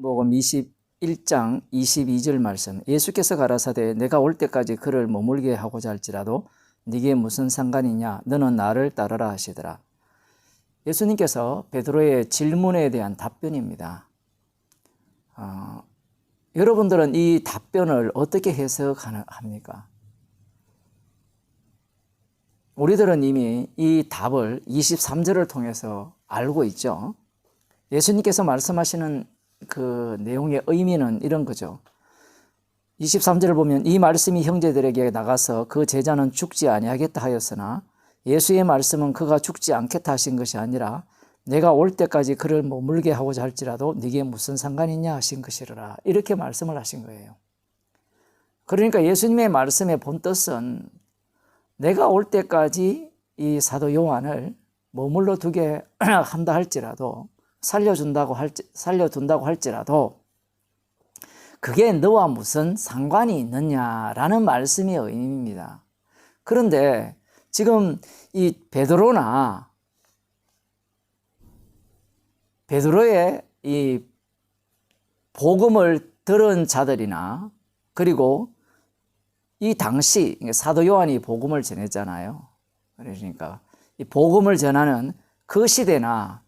복음 21장 22절 말씀. 예수께서 가라사대 내가 올 때까지 그를 머물게 하고자 할지라도 네게 무슨 상관이냐 너는 나를 따르라 하시더라. 예수님께서 베드로의 질문에 대한 답변입니다. 여러분들은 이 답변을 어떻게 해석합니까? 우리들은 이미 이 답을 23절을 통해서 알고 있죠. 예수님께서 말씀하시는 그 내용의 의미는 이런 거죠. 23절을 보면 이 말씀이 형제들에게 나가서 그 제자는 죽지 아니하겠다 하였으나 예수의 말씀은 그가 죽지 않겠다 하신 것이 아니라 내가 올 때까지 그를 머물게 하고자 할지라도 네게 무슨 상관이냐 하신 것이라 이렇게 말씀을 하신 거예요. 그러니까 예수님의 말씀의 본뜻은 내가 올 때까지 이 사도 요한을 머물러 두게 한다 할지라도 살려둔다고 할지라도 그게 너와 무슨 상관이 있느냐라는 말씀의 의미입니다. 그런데 지금 이 베드로의 이 복음을 들은 자들이나 그리고 이 당시 사도 요한이 복음을 전했잖아요. 그러니까 이 복음을 전하는 그 시대나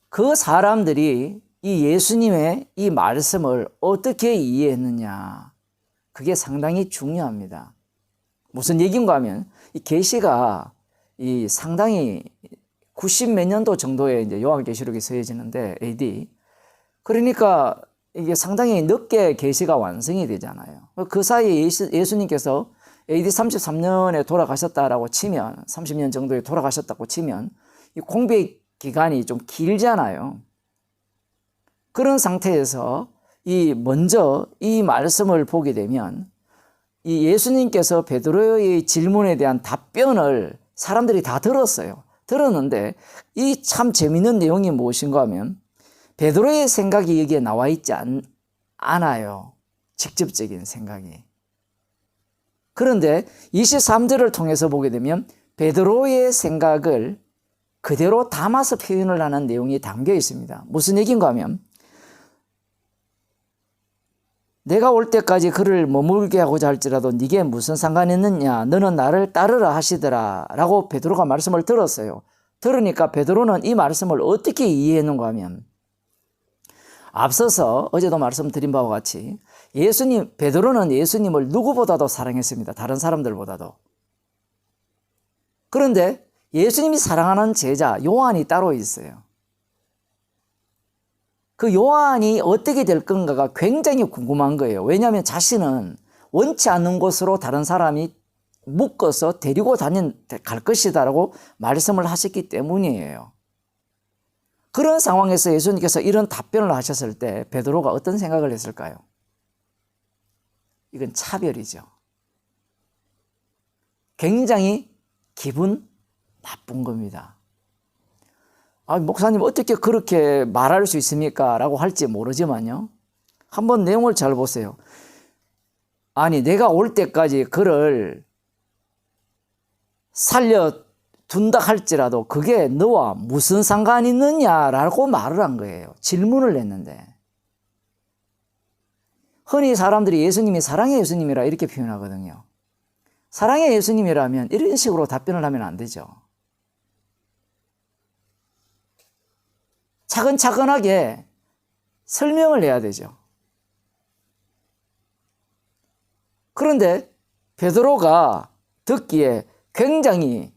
그 사람들이 이 예수님의 이 말씀을 어떻게 이해했느냐, 그게 상당히 중요합니다. 무슨 얘기인가 하면 이 계시가 이 상당히 90몇 년도 정도에 이제 요한계시록이 쓰여지는데 AD. 그러니까 이게 상당히 늦게 계시가 완성이 되잖아요. 그 사이에 예수님께서 AD 33년에 돌아가셨다라고 치면 30년 정도에 돌아가셨다고 치면 이 공백 기간이 좀 길잖아요. 그런 상태에서 먼저 이 말씀을 보게 되면 이 예수님께서 베드로의 질문에 대한 답변을 사람들이 다 들었어요. 들었는데 이 참 재미있는 내용이 무엇인가 하면 베드로의 생각이 여기에 나와 있지 않아요. 직접적인 생각이. 그런데 23절을 통해서 보게 되면 베드로의 생각을 그대로 담아서 표현을 하는 내용이 담겨 있습니다. 무슨 얘기인가 하면 내가 올 때까지 그를 머물게 하고자 할지라도 네게 무슨 상관이 있느냐 너는 나를 따르라 하시더라 라고 베드로가 말씀을 들었어요. 들으니까 베드로는 이 말씀을 어떻게 이해했는가 하면 앞서서 어제도 말씀드린 바와 같이 베드로는 예수님을 누구보다도 사랑했습니다. 다른 사람들보다도. 그런데 예수님이 사랑하는 제자 요한이 따로 있어요. 그 요한이 어떻게 될 건가가 굉장히 궁금한 거예요. 왜냐하면 자신은 원치 않는 곳으로 다른 사람이 묶어서 데리고 갈 것이다라고 말씀을 하셨기 때문이에요. 그런 상황에서 예수님께서 이런 답변을 하셨을 때 베드로가 어떤 생각을 했을까요? 이건 차별이죠. 굉장히 기분 나쁜 겁니다. 목사님 어떻게 그렇게 말할 수 있습니까? 라고 할지 모르지만요. 한번 내용을 잘 보세요. 아니 내가 올 때까지 그를 살려둔다 할지라도 그게 너와 무슨 상관이 있느냐라고 말을 한 거예요. 질문을 했는데. 흔히 사람들이 예수님이 사랑의 예수님이라 이렇게 표현하거든요. 사랑의 예수님이라면 이런 식으로 답변을 하면 안 되죠. 차근차근하게 설명을 해야 되죠. 그런데 베드로가 듣기에 굉장히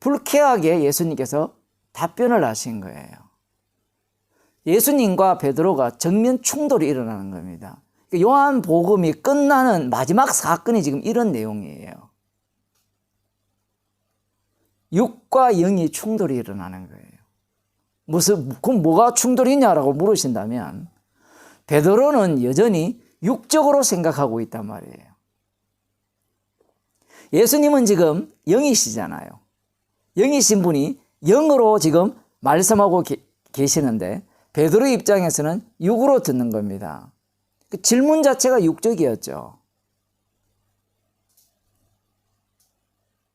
불쾌하게 예수님께서 답변을 하신 거예요. 예수님과 베드로가 정면 충돌이 일어나는 겁니다. 요한복음이 끝나는 마지막 사건이 지금 이런 내용이에요. 육과 영이 충돌이 일어나는 거예요. 그럼 뭐가 충돌이냐라고 물으신다면 베드로는 여전히 육적으로 생각하고 있단 말이에요. 예수님은 지금 영이시잖아요. 영이신 분이 영으로 지금 말씀하고 계시는데 베드로의 입장에서는 육으로 듣는 겁니다. 그 질문 자체가 육적이었죠.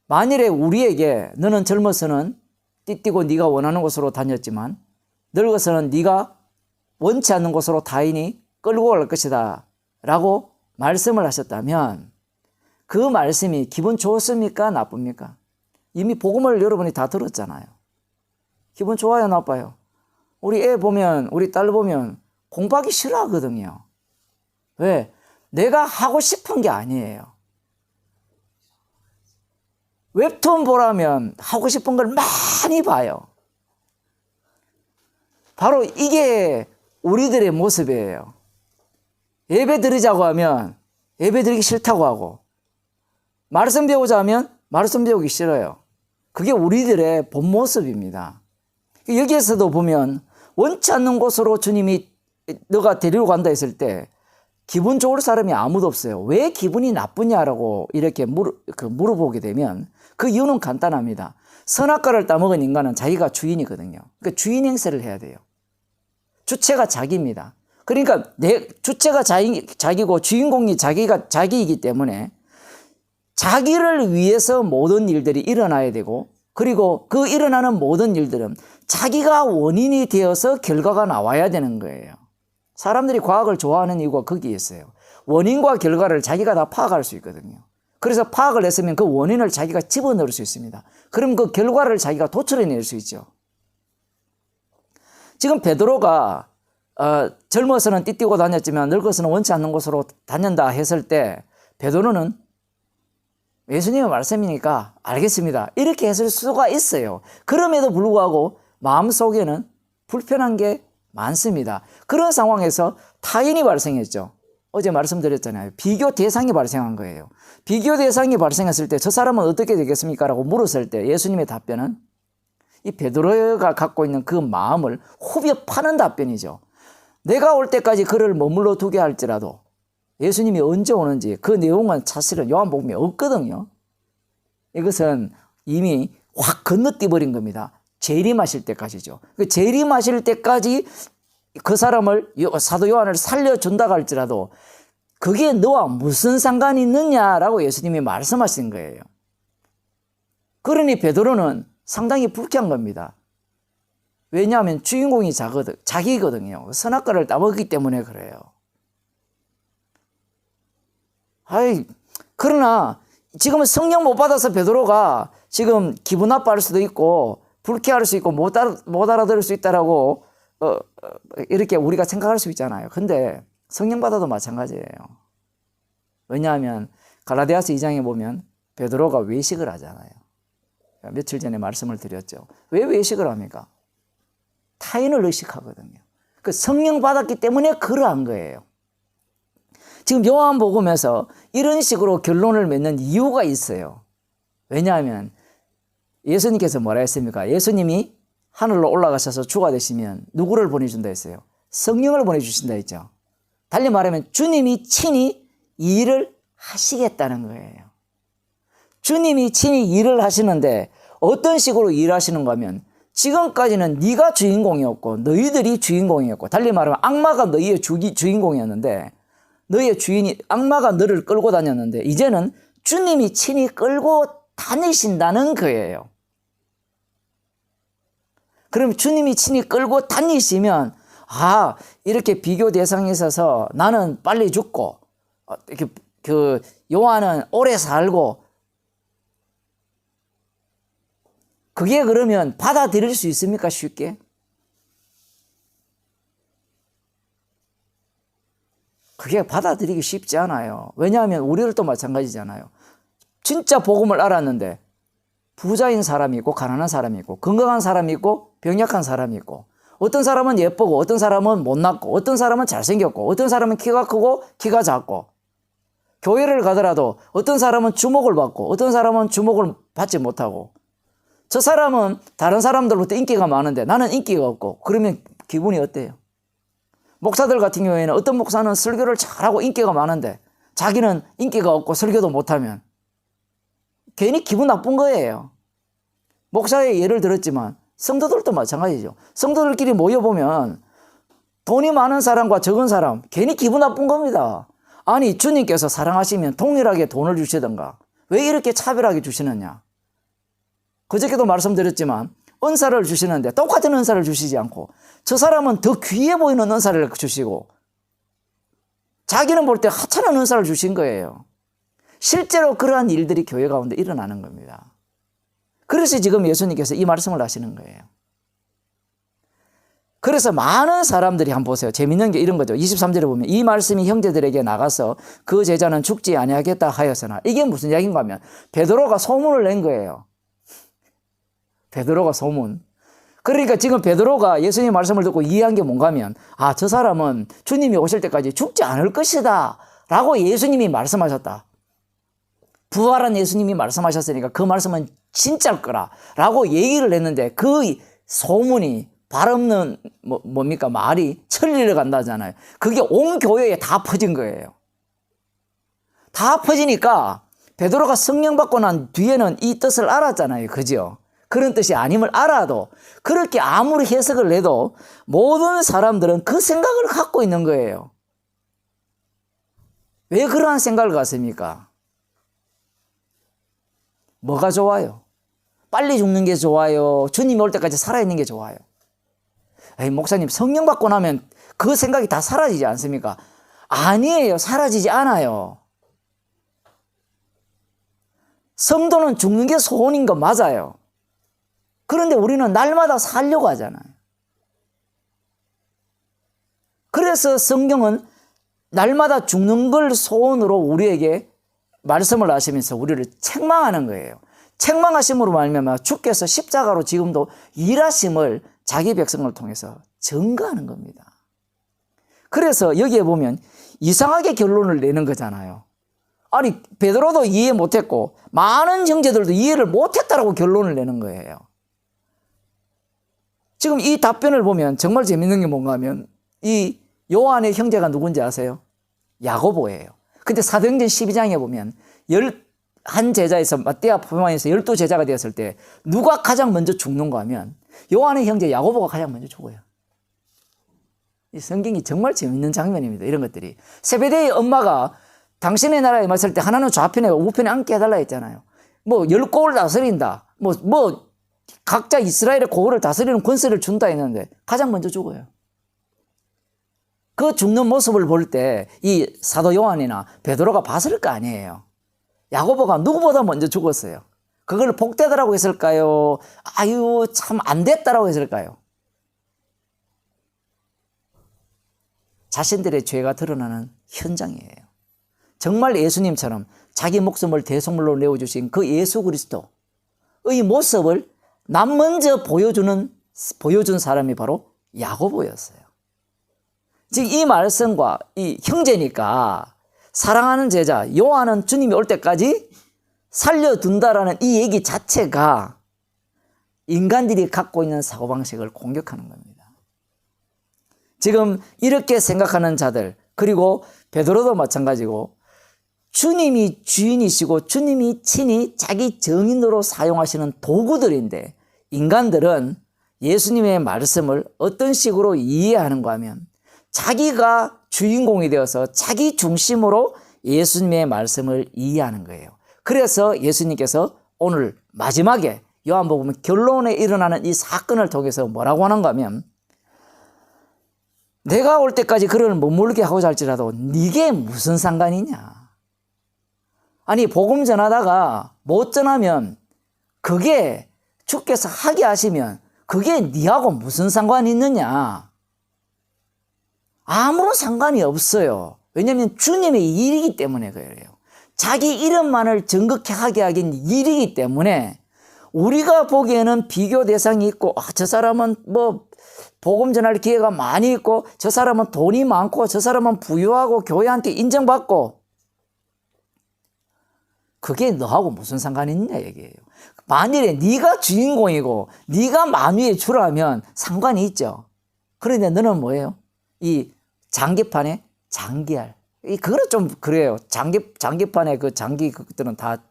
만일에 우리에게 너는 젊어서는 띠띠고 네가 원하는 곳으로 다녔지만 늙어서는 네가 원치 않는 곳으로 타인이 끌고 갈 것이다 라고 말씀을 하셨다면 그 말씀이 기분 좋습니까? 나쁩니까? 이미 복음을 여러분이 다 들었잖아요. 기분 좋아요? 나빠요? 우리 애 보면, 우리 딸 보면 공부하기 싫어하거든요. 왜? 내가 하고 싶은 게 아니에요. 웹툰 보라면 하고 싶은 걸 많이 봐요. 바로 이게 우리들의 모습이에요. 예배 드리자고 하면 예배 드리기 싫다고 하고, 말씀 배우자 하면 말씀 배우기 싫어요. 그게 우리들의 본 모습입니다. 여기에서도 보면 원치 않는 곳으로 주님이 너가 데리러 간다 했을 때 기분 좋을 사람이 아무도 없어요. 왜 기분이 나쁘냐라고 이렇게 물어보게 되면 그 이유는 간단합니다. 선악과를 따먹은 인간은 자기가 주인이거든요. 그러니까 주인 행세를 해야 돼요. 주체가 자기입니다. 그러니까 주체가 자기고 주인공이 자기이기 때문에 자기를 위해서 모든 일들이 일어나야 되고, 그리고 그 일어나는 모든 일들은 자기가 원인이 되어서 결과가 나와야 되는 거예요. 사람들이 과학을 좋아하는 이유가 거기에 있어요. 원인과 결과를 자기가 다 파악할 수 있거든요. 그래서 파악을 했으면 그 원인을 자기가 집어넣을 수 있습니다. 그럼 그 결과를 자기가 도출해낼 수 있죠. 지금 베드로가 젊어서는 띠띠고 다녔지만 늙어서는 원치 않는 곳으로 다닌다 했을 때 베드로는 예수님의 말씀이니까 알겠습니다, 이렇게 했을 수가 있어요. 그럼에도 불구하고 마음속에는 불편한 게 많습니다. 그런 상황에서 타인이 발생했죠. 어제 말씀드렸잖아요. 비교 대상이 발생한 거예요. 비교 대상이 발생했을 때 저 사람은 어떻게 되겠습니까? 라고 물었을 때 예수님의 답변은 이 베드로가 갖고 있는 그 마음을 후벼 파는 답변이죠. 내가 올 때까지 그를 머물러 두게 할지라도 예수님이 언제 오는지 그 내용은 사실은 요한복음에 없거든요. 이것은 이미 확 건너뛰어버린 겁니다. 재림하실 때까지죠. 재림하실 때까지 그 사람을, 사도 요한을 살려준다고 할지라도 그게 너와 무슨 상관이 있느냐라고 예수님이 말씀하신 거예요. 그러니 베드로는 상당히 불쾌한 겁니다. 왜냐하면 주인공이 자기거든요. 선악과를 따먹기 때문에 그래요. 그러나 지금은 성령 못 받아서 베드로가 지금 기분 나빠할 수도 있고 불쾌할 수 있고 못 알아들을 수 있다라고 이렇게 우리가 생각할 수 있잖아요. 근데 성령 받아도 마찬가지예요. 왜냐하면 갈라디아서 2장에 보면 베드로가 외식을 하잖아요. 며칠 전에 말씀을 드렸죠. 왜 외식을 합니까? 타인을 의식하거든요. 그 성령 받았기 때문에 그러한 거예요. 지금 요한복음에서 이런 식으로 결론을 맺는 이유가 있어요. 왜냐하면 예수님께서 뭐라 했습니까? 예수님이 하늘로 올라가셔서 주가 되시면 누구를 보내준다 했어요? 성령을 보내주신다 했죠. 달리 말하면 주님이 친히 이 일을 하시겠다는 거예요. 주님이 친히 일을 하시는데 어떤 식으로 일하시는가 하면 지금까지는 네가 주인공이었고 너희들이 주인공이었고, 달리 말하면 악마가 너희의 주인공이었는데 너희의 주인이 악마가 너를 끌고 다녔는데 이제는 주님이 친히 끌고 다니신다는 거예요. 그럼 주님이 친히 끌고 다니시면 이렇게 비교 대상에 있어서 나는 빨리 죽고 이렇게 요한은 오래 살고, 그게 그러면 받아들일 수 있습니까? 쉽게? 그게 받아들이기 쉽지 않아요. 왜냐하면 우리들도 마찬가지잖아요. 진짜 복음을 알았는데 부자인 사람이 있고 가난한 사람이 있고 건강한 사람이 있고 병약한 사람이 있고, 어떤 사람은 예쁘고 어떤 사람은 못났고 어떤 사람은 잘생겼고 어떤 사람은 키가 크고 키가 작고, 교회를 가더라도 어떤 사람은 주목을 받고 어떤 사람은 주목을 받지 못하고, 저 사람은 다른 사람들로부터 인기가 많은데 나는 인기가 없고, 그러면 기분이 어때요? 목사들 같은 경우에는 어떤 목사는 설교를 잘하고 인기가 많은데 자기는 인기가 없고 설교도 못하면 괜히 기분 나쁜 거예요. 목사의 예를 들었지만 성도들도 마찬가지죠. 성도들끼리 모여보면 돈이 많은 사람과 적은 사람 괜히 기분 나쁜 겁니다. 아니, 주님께서 사랑하시면 동일하게 돈을 주시던가 왜 이렇게 차별하게 주시느냐. 그저께도 말씀드렸지만 은사를 주시는데 똑같은 은사를 주시지 않고 저 사람은 더 귀해 보이는 은사를 주시고 자기는 볼 때 하찮은 은사를 주신 거예요. 실제로 그러한 일들이 교회 가운데 일어나는 겁니다. 그래서 지금 예수님께서 이 말씀을 하시는 거예요. 그래서 많은 사람들이 한번 보세요. 재밌는 게 이런 거죠. 23절에 보면 이 말씀이 형제들에게 나가서 그 제자는 죽지 아니하겠다 하였으나, 이게 무슨 이야기인가 하면 베드로가 소문을 낸 거예요. 베드로가 소문. 그러니까 지금 베드로가 예수님 말씀을 듣고 이해한 게 뭔가 하면, 아, 저 사람은 주님이 오실 때까지 죽지 않을 것이다 라고 예수님이 말씀하셨다. 부활한 예수님이 말씀하셨으니까 그 말씀은 진짜일 거라 라고 얘기를 했는데, 그 소문이 발 없는 뭡니까 말이 천리를 간다잖아요. 그게 온 교회에 다 퍼진 거예요. 다 퍼지니까 베드로가 성령 받고 난 뒤에는 이 뜻을 알았잖아요. 그죠? 그런 뜻이 아님을 알아도 그렇게 아무리 해석을 해도 모든 사람들은 그 생각을 갖고 있는 거예요. 왜 그러한 생각을 갖습니까? 뭐가 좋아요? 빨리 죽는 게 좋아요? 주님이 올 때까지 살아있는 게 좋아요? 에이, 목사님, 성령 받고 나면 그 생각이 다 사라지지 않습니까? 아니에요. 사라지지 않아요. 성도는 죽는 게 소원인 거 맞아요. 그런데 우리는 날마다 살려고 하잖아요. 그래서 성경은 날마다 죽는 걸 소원으로 우리에게 말씀을 하시면서 우리를 책망하는 거예요. 책망하심으로 말미암아 주께서 십자가로 지금도 일하심을 자기 백성을 통해서 증거하는 겁니다. 그래서 여기에 보면 이상하게 결론을 내는 거잖아요. 아니, 베드로도 이해 못했고 많은 형제들도 이해를 못했다라고 결론을 내는 거예요. 지금 이 답변을 보면 정말 재밌는 게 뭔가 하면 이 요한의 형제가 누군지 아세요? 야고보예요. 근데 사도행전 12장에 보면 11제자에서 마띠아 포만에서 12제자가 되었을 때 누가 가장 먼저 죽는가 하면 요한의 형제 야고보가 가장 먼저 죽어요. 이 성경이 정말 재밌는 장면입니다. 이런 것들이. 세베대의 엄마가 당신의 나라에 왔을 때 하나는 좌편에 우편에 앉게 해달라 했잖아요. 뭐 10고을 다스린다. 뭐 각자 이스라엘의 고을을 다스리는 권세를 준다 했는데 가장 먼저 죽어요. 그 죽는 모습을 볼 때 이 사도 요한이나 베드로가 봤을 거 아니에요. 야고보가 누구보다 먼저 죽었어요. 그걸 복되다라고 했을까요? 아유, 참 안 됐다라고 했을까요? 자신들의 죄가 드러나는 현장이에요. 정말 예수님처럼 자기 목숨을 대속물로 내어주신 그 예수 그리스도의 모습을 남 먼저 보여준 사람이 바로 야고보였어요. 즉 이 말씀과 이 형제니까 사랑하는 제자 요한은 주님이 올 때까지 살려둔다라는 이 얘기 자체가 인간들이 갖고 있는 사고방식을 공격하는 겁니다. 지금 이렇게 생각하는 자들, 그리고 베드로도 마찬가지고 주님이 주인이시고 주님이 친히 자기 정인으로 사용하시는 도구들인데, 인간들은 예수님의 말씀을 어떤 식으로 이해하는가 하면 자기가 주인공이 되어서 자기 중심으로 예수님의 말씀을 이해하는 거예요. 그래서 예수님께서 오늘 마지막에 요한복음 결론에 일어나는 이 사건을 통해서 뭐라고 하는가 하면, 내가 올 때까지 그를 머물게 하고자 할지라도 네게 무슨 상관이냐. 아니, 복음 전하다가 못 전하면 그게 주께서 하게 하시면 그게 네하고 무슨 상관이 있느냐. 아무런 상관이 없어요. 왜냐하면 주님의 일이기 때문에 그래요. 자기 이름만을 정극히 하게 하긴 일이기 때문에 우리가 보기에는 비교 대상이 있고, 저 사람은 뭐 복음 전할 기회가 많이 있고, 저 사람은 돈이 많고, 저 사람은 부유하고 교회한테 인정받고, 그게 너하고 무슨 상관이 있냐 얘기예요. 만일에 네가 주인공이고 네가 만유의 주라면 상관이 있죠. 그런데 너는 뭐예요? 이 장기판에 장기알. 그거는 좀 그래요. 장기판에 그 장기 그것들은 다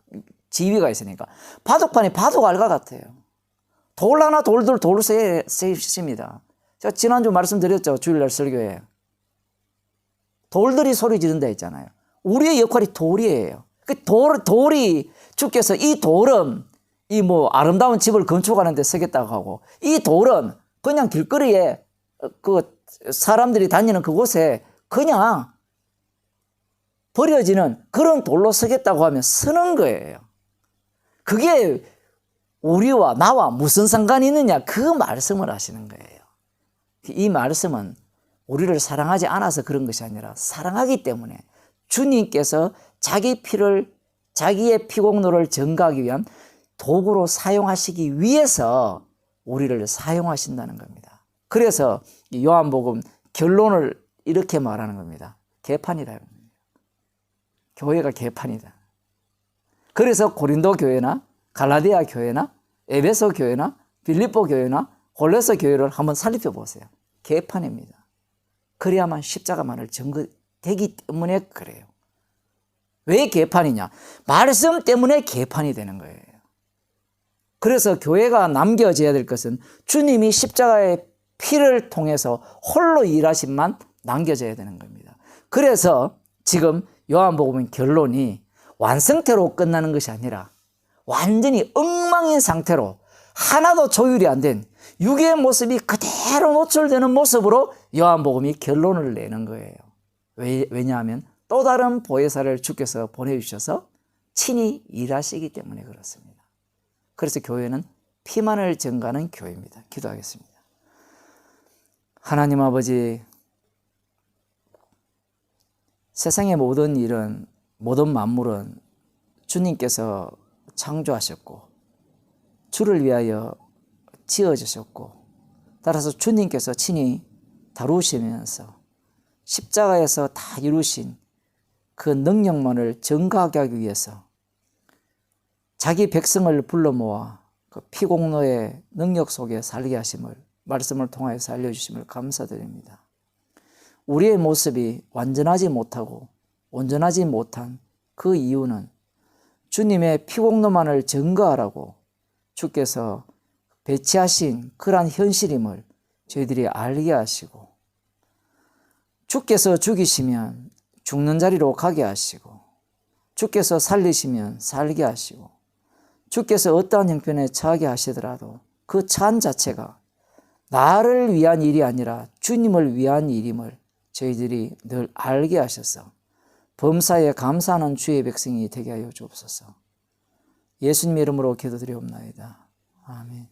지위가 있으니까. 바둑판에 바둑알과 같아요. 돌 하나 돌들 셋입니다. 제가 지난주 말씀드렸죠. 주일날 설교에. 돌들이 소리 지른다 했잖아요. 우리의 역할이 돌이에요. 그 돌이 주께서 이 돌은 이 뭐 아름다운 집을 건축하는 데 쓰겠다고 하고, 이 돌은 그냥 길거리에 그 사람들이 다니는 그곳에 그냥 버려지는 그런 돌로 서겠다고 하면 서는 거예요. 그게 우리와 나와 무슨 상관이 있느냐, 그 말씀을 하시는 거예요. 이 말씀은 우리를 사랑하지 않아서 그런 것이 아니라 사랑하기 때문에 주님께서 자기 피를, 자기의 피공로를 증거하기 위한 도구로 사용하시기 위해서 우리를 사용하신다는 겁니다. 그래서 요한복음 결론을 이렇게 말하는 겁니다. 개판이다. 교회가 개판이다. 그래서 고린도 교회나 갈라디아 교회나 에베소 교회나 빌립보 교회나 골로새 교회를 한번 살펴보세요. 개판입니다. 그래야만 십자가만을 증거되기 때문에 그래요. 왜 개판이냐? 말씀 때문에 개판이 되는 거예요. 그래서 교회가 남겨져야 될 것은 주님이 십자가의 피를 통해서 홀로 일하심만 남겨져야 되는 겁니다. 그래서 지금 요한복음 결론이 완성태로 끝나는 것이 아니라 완전히 엉망인 상태로 하나도 조율이 안 된 육의 모습이 그대로 노출되는 모습으로 요한복음이 결론을 내는 거예요. 왜냐하면 또 다른 보혜사를 주께서 보내주셔서 친히 일하시기 때문에 그렇습니다. 그래서 교회는 피만을 증거하는 교회입니다. 기도하겠습니다. 하나님 아버지, 세상의 모든 일은, 모든 만물은 주님께서 창조하셨고 주를 위하여 지어주셨고, 따라서 주님께서 친히 다루시면서 십자가에서 다 이루신 그 능력만을 증거하게 하기 위해서 자기 백성을 불러 모아 그 피공로의 능력 속에 살게 하심을, 말씀을 통하여서 알려주심을 감사드립니다. 우리의 모습이 완전하지 못하고 온전하지 못한 그 이유는 주님의 피공로만을 증거하라고 주께서 배치하신 그러한 현실임을 저희들이 알게 하시고, 주께서 죽이시면 죽는 자리로 가게 하시고, 주께서 살리시면 살게 하시고, 주께서 어떠한 형편에 처하게 하시더라도 그 처한 자체가 나를 위한 일이 아니라 주님을 위한 일임을 저희들이 늘 알게 하셔서 범사에 감사하는 주의 백성이 되게 하여 주옵소서. 예수님의 이름으로 기도드리옵나이다. 아멘.